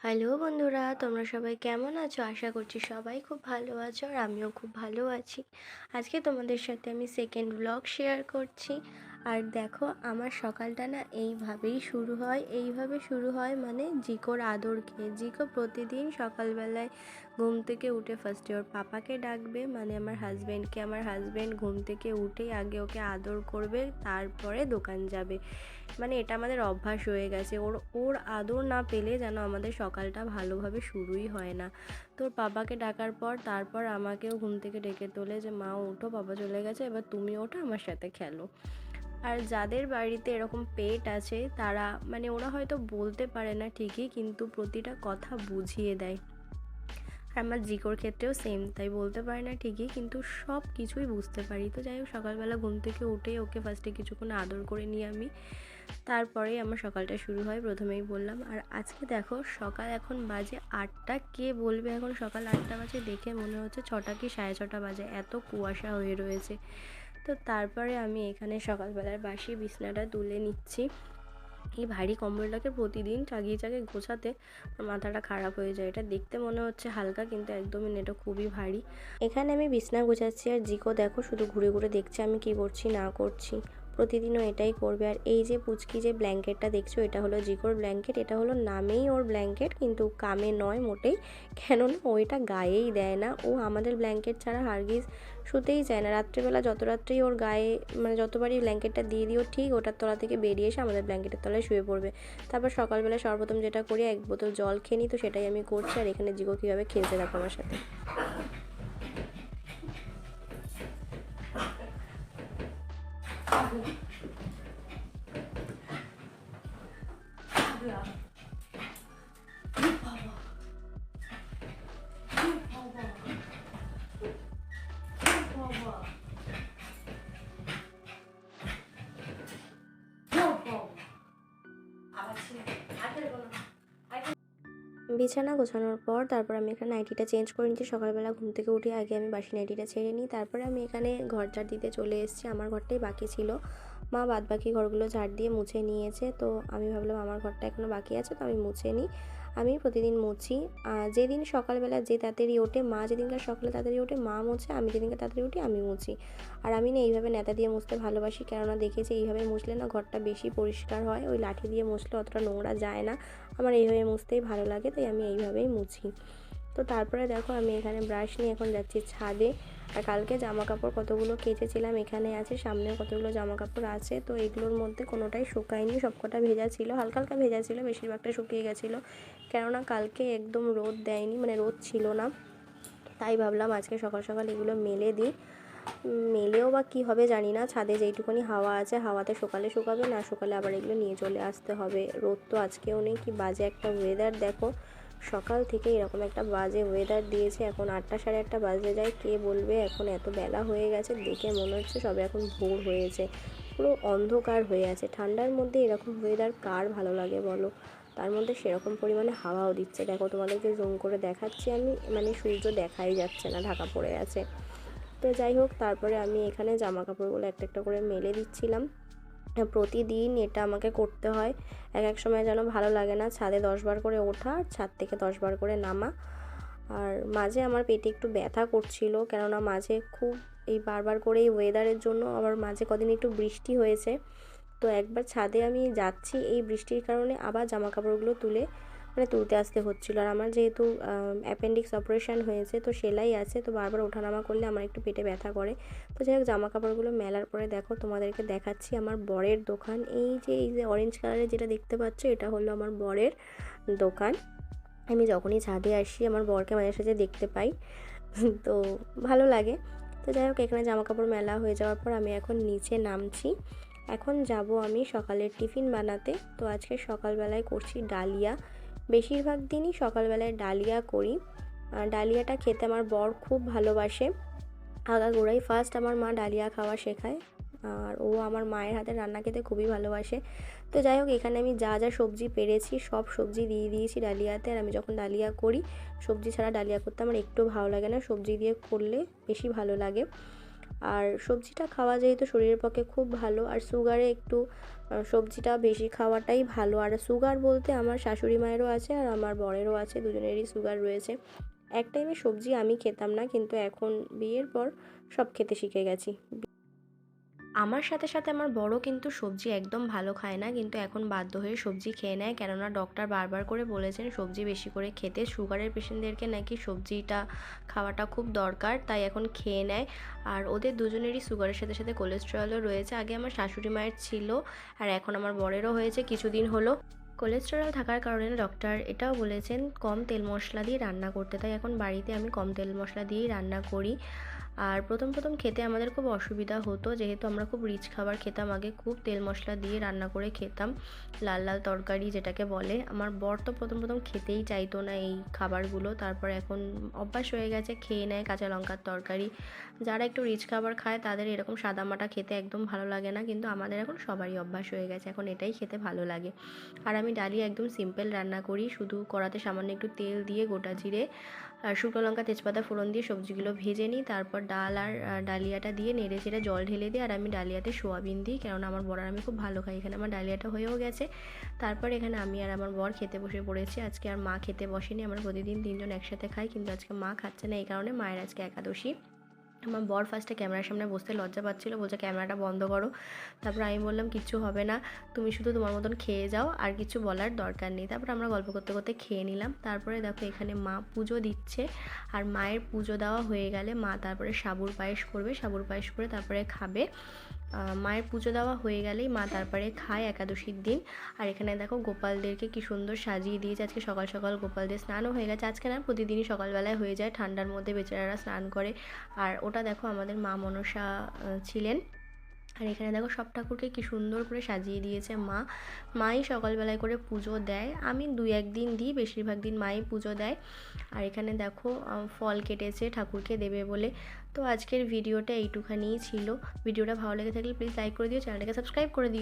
Hello বন্ধুরা, তোমরা সবাই কেমন আছো? আশা করছি সবাই খুব ভালো আছো আর আমিও খুব ভালো আছি। আজকে তোমাদের সাথে আমি সেকেন্ড ব্লগ শেয়ার করছি। আর দেখো, আমার সকালটা না এইভাবে শুরু হয় মানে জিকোর আদর খেয়ে। জিকো প্রতিদিন সকালবেলায় ঘুম থেকে উঠে ফার্স্টে ওর পাপাকে ডাকবে, মানে আমার হাজব্যান্ডকে। আমার হাজব্যান্ড ঘুম থেকে উঠেই আগে ওকে আদর করবে, তারপরে দোকান যাবে। মানে এটা আমাদের অভ্যাস হয়ে গেছে। ওর ওর আদর না পেলে যেন আমাদের সকালটা ভালোভাবে শুরুই হয় না। তো বাবাকে ডাকার পর তারপর আমাকেও ঘুম থেকে ডেকে তোলে যে মা ওঠো, বাবা চলে গেছে, এবার তুমি ওঠো, আমার সাথে খেলো। আর যাদের বাড়িতে এরকম পেট আছে তারা মানে ওরা হয়তো বলতে পারে না ঠিকই, কিন্তু প্রতিটা কথা বুঝিয়ে দেয়। আর আমার জিকোর ক্ষেত্রেও সেম তাই, বলতে পারি না ঠিকই কিন্তু সব কিছুই বুঝতে পারি। তো যাই হোক, সকালবেলা ঘুম থেকে উঠেই ওকে ফার্স্টে কিছুক্ষণ আদর করে নিই আমি, তারপরেই আমার সকালটা শুরু হয়, প্রথমেই বললাম। আর আজকে দেখো, সকাল এখন বাজে 8টা। কে বলবে এখন সকাল 8টা বাজে? দেখে মনে হচ্ছে 6টা কি 6:30 বাজে, এত কুয়াশা হয়ে রয়েছে। তো তারপরে আমি এখানে সকালবেলার বাসি বিছনাটা তুলে নিচ্ছি। এই ভারী কম্বলটাকে প্রতিদিন চাগিয়ে চাগিয়ে গোছাতে আমার মাথাটা খারাপ হয়ে যায়। এটা দেখতে মনে হচ্ছে হালকা, কিন্তু একদমই না, এটা খুবই ভারী। এখানে আমি বিছনা গোছাচ্ছি আর জিকো দেখো শুধু ঘুরে ঘুরে দেখছে আমি কি করছি না করছি। প্রতিদিনও এটাই করবে। আর এই যে পুচকি যে ব্ল্যাঙ্কেটটা দেখছো, এটা হলো জিকোর ব্ল্যাঙ্কেট। এটা হলো নামেই ওর ব্ল্যাঙ্কেট, কিন্তু কামে নয় মোটেই। কেননা ও এটা গায়েই দেয় না। ও আমাদের ব্ল্যাঙ্কেট ছাড়া হারগিজ শুতেই চায় না। রাত্রিবেলা যত রাত্রেই ওর গায়ে মানে যতবারই ব্ল্যাঙ্কেটটা দিয়ে দিও, ঠিক ওটার তলা থেকে বেরিয়ে এসে আমাদের ব্ল্যাঙ্কেটের তলায় শুয়ে পড়বে। তারপর সকালবেলা সর্বপ্রথম যেটা করি, 1 বোতল জল খেয়ে নিই। তো সেটাই আমি করছি। আর এখানে জিকো কীভাবে খেলতে দেখো আমার সাথে। বিছানা গোছানোর পর তারপর আমি এখানে নাইটিটা চেঞ্জ করে নিচ্ছি। সকালবেলা ঘুম থেকে উঠে আগে আমি বাসি নাইটিটা ছেড়ে নিই, তারপরে আমি এখানে ঘর ঝাড় দিতে চলে এসেছি। আমার ঘরটাই বাকি ছিল, মা বাদ বাকি ঘরগুলো ঝাড় দিয়ে মুছে নিয়েছে। তো আমি ভাবলাম আমার ঘরটা এখনও বাকি আছে, তো আমি মুছে নিই। আমি প্রতিদিন মুছি। যেদিন সকালবেলা যে তাড়াতাড়ি ওঠে, মা যেদিনকার সকালে তাড়াতাড়ি ওঠে মা মুছে, আমি যেদিনকে তাড়াতাড়ি উঠি আমি মুছি। আর আমি না এইভাবে ন্যাতা দিয়ে মুছতে ভালোবাসি, কেননা দেখেছি এইভাবে মুছলে না ঘরটা বেশি পরিষ্কার হয়। ওই লাঠি দিয়ে মুছলে অতটা নোংরা যায় না। আমার এইভাবে মুছতেই ভালো লাগে, তাই আমি এইভাবেই মুছি। তো তারপরে দেখো, আমি এখানে ব্রাশ নিয়ে এখন যাচ্ছি ছাদে। আর কালকে জামা কাপড় কতগুলো কেচেছিলাম এখানে আছে, সামনেও কতগুলো জামা কাপড় আছে। তো এগুলোর মধ্যে কোনোটাই শুকায়নি, সবকটা ভেজা ছিল, হালকা হালকা ভেজা ছিল, বেশিরভাগটা শুকিয়ে গেছিলো। কেননা কালকে একদম রোদ দেয়নি, মানে রোদ ছিল না। তাই ভাবলাম আজকে সকাল সকাল এগুলো মেলে দিই। মেলেও বা কী হবে জানি না, ছাদে যেইটুকুনি হাওয়া আছে হাওয়াতে সকালে শুকাবে, না শুকালে আবার এগুলো নিয়ে চলে আসতে হবে। রোদ তো আজকেও নেই। কি বাজে একটা ওয়েদার দেখো, সকাল থেকে এরকম একটা বাজে ওয়েদার দিয়েছে। এখন 8টা 8:30 বাজে যায়, কে বলবে এখন এত বেলা হয়ে গেছে? দেখে মনে হচ্ছে সবে এখন ভোর হয়েছে। পুরো অন্ধকার হয়ে আছে। ঠান্ডার মধ্যে এরকম ওয়েদার কার ভালো লাগে বলো? তার মধ্যে সেরকম পরিমাণে হাওয়াও দিচ্ছে। দেখো তোমাদেরকে জুম করে দেখাচ্ছি আমি, মানে সূর্য দেখাই যাচ্ছে না, ঢাকা পড়ে আছে। তো যাই হোক, তারপরে আমি এখানে জামা কাপড়গুলো একটা একটা করে মেলে দিচ্ছিলাম। প্রতিদিন এটা আমাকে করতে হয়। এক এক সময় যেন ভালো লাগে না, ছাদে 10 বার করে ওঠা আর ছাদ থেকে 10 বার করে নামা। আর মাঝে আমার পেটে একটু ব্যথা করছিল, কেননা মাঝে খুব এই বারবার করে এই ওয়েদারের জন্য আবার মাঝে কদিন একটু বৃষ্টি হয়েছে। তো একবার ছাদে আমি যাচ্ছি, এই বৃষ্টির কারণে আবার জামা কাপড়গুলো তুলতে আসতে হচ্ছিলো। আর আমার যেহেতু অ্যাপেন্ডিক্স অপারেশান হয়েছে, তো সেলাই আছে, তো বারবার ওঠানামা করলে আমার একটু পেটে ব্যথা করে। তো যাই হোক, জামা কাপড়গুলো মেলার পরে দেখো তোমাদেরকে দেখাচ্ছি আমার বরের দোকান। এই যে অরেঞ্জ কালারের যেটা দেখতে পাচ্ছ, এটা হলো আমার বরের দোকান। আমি যখনই ছাদে আসি আমার বরকে মাঝে সাঝে দেখতে পাই, তো ভালো লাগে। তো যাই হোক, এখানে জামা কাপড় মেলা হয়ে যাওয়ার পর আমি এখন নিচে নামছি। এখন যাব আমি সকালের টিফিন বানাতে। তো আজকে সকালবেলায় করছি ডালিয়া। বেশিরভাগ দিনই সকালবেলায় ডালিয়া করি। ডালিয়াটা খেতে আমার বর খুব ভালোবাসে। আগাগোড়াই ফার্স্ট আমার মা ডালিয়া খাওয়া শেখায়, আর ও আমার মায়ের হাতে রান্না খেতে খুবই ভালোবাসে। তো যাই হোক, এখানে আমি যা যা সবজি পেরেছি সব সবজি দিয়ে দিয়েছি ডালিয়াতে। আর আমি যখন ডালিয়া করি, সবজি ছাড়া ডালিয়া করতে আমার একটু ভালো লাগে না, সবজি দিয়ে করলে বেশি ভালো লাগে। আর সবজিটা খাওয়া যেহেতু শরীরের পক্ষে খুব ভালো, আর সুগারে একটু সবজিটা বেশি খাওয়াটাই ভালো। আর সুগার বলতে আমার শাশুড়ি মায়েরও আছে আর আমার বরেরও আছে, দুজনেরই সুগার রয়েছে। এক টাইমে সবজি আমি খেতাম না, কিন্তু এখন বিয়ের পর সব খেতে শিখে গেছি। আমার সাথে সাথে আমার বড় কিন্তু সবজি একদম ভালো খায় না, কিন্তু এখন বাধ্য হয়ে সবজি খেয়ে নেয়, কেননা ডক্টর বারবার করে বলেছেন সবজি বেশি করে খেতে। সুগারের পেশেন্টদেরকে নাকি সবজিটা খাওয়াটা খুব দরকার, তাই এখন খেয়ে নেয়। আর ওদের দুজনেরই সুগারের সাথে সাথে কোলেস্টেরলও রয়েছে। আগে আমার শাশুড়ি মায়ের ছিল, আর এখন আমার বরেরও হয়েছে কিছুদিন হলো। কোলেস্টেরল থাকার কারণে ডক্টর এটাও বলেছেন কম তেল মশলা দিয়ে রান্না করতে, তাই এখন বাড়িতে আমি কম তেল মশলা দিয়েই রান্না করি। আর প্রথম খেতে আমাদের খুব অসুবিধা হতো, যেহেতু আমরা খুব রিচ খাবার খেতাম আগে, খুব তেল মশলা দিয়ে রান্না করে খেতাম, লাল লাল তরকারি যেটাকে বলে। আমার বর তো প্রথম খেতেই চাইতো না এই খাবারগুলো, তারপর এখন অভ্যাস হয়ে গেছে, খেয়ে নেয় কাঁচা লঙ্কার তরকারি। যারা একটু রিচ খাবার খায় তাদের এরকম সাদামাটা খেতে একদম ভালো লাগে না, কিন্তু আমাদের এখন সবারই অভ্যাস হয়ে গেছে, এখন এটাই খেতে ভালো লাগে। আর আমি ডালি একদম সিম্পল রান্না করি, শুধু কড়াতে সামান্য একটু তেল দিয়ে গোটা জিরে আর শুকনো লঙ্কা তেজপাতা ফোড়ন দিয়ে সবজিগুলো ভেজে নিই, তারপর ডাল আর ডালিয়াটা দিয়ে নেড়ে চেড়ে জল ঢেলে দিই, আর আমি ডালিয়াতে সোয়াবিন দিই, কেননা আমার বর আর আমি খুব ভালো খাই। এখানে আমার ডালিয়াটা হয়েও গেছে, তারপর এখানে আমি আর আমার বর খেতে বসে পড়েছি। আজকে আর মা খেতে বসেনি, আমরা প্রতিদিন তিনজন একসাথে খাই, কিন্তু আজকে মা খাচ্ছে না, এই কারণে মায়ের আজকে একাদশী। আমার বর ফার্স্টে ক্যামেরার সামনে বসতে লজ্জা পাচ্ছিলো, বলছে ক্যামেরাটা বন্ধ করো। তারপর আমি বললাম কিচ্ছু হবে না, তুমি শুধু তোমার মতন খেয়ে যাও, আর কিছু বলার দরকার নেই। তারপর আমরা গল্প করতে করতে খেয়ে নিলাম। তারপরে দেখো এখানে মা পুজো দিচ্ছে, আর মায়ের পুজো দেওয়া হয়ে গেলে মা তারপরে সাবুর পায়েস করবে, সাবুর পায়েস করে তারপরে খাবে। মায়ের পুজো দেওয়া হয়ে গেলেই মা তারপরে খায় একাদশীর দিন। আর এখানে দেখো গোপালদেরকে কি সুন্দর সাজিয়ে দিয়েছে, আজকে সকাল সকাল গোপালদের স্নানও হয়ে গেছে। আজকে না, প্রতিদিনই সকালবেলায় হয়ে যায়, ঠান্ডার মধ্যে বেচারারা স্নান করে। আর ওটা দেখো আমাদের মা মনসা ছিলেন। আর এখানে দেখো সব ঠাকুরকে কি সুন্দর করে সাজিয়ে দিয়েছে মাই সকালবেলায় করে পুজো দেয়, আমি 2-1 দিন দিই, বেশিরভাগ দিন মাই পুজো দেয়। আর এখানে দেখো ফল কেটেছে ঠাকুরকে দেবে বলে। তো আজকের ভিডিওটা এইটুখানিই ছিল। ভিডিওটা ভালো লেগে থাকলে প্লিজ লাইক করে দিও, চ্যানেলটাকে সাবস্ক্রাইব করে দিও।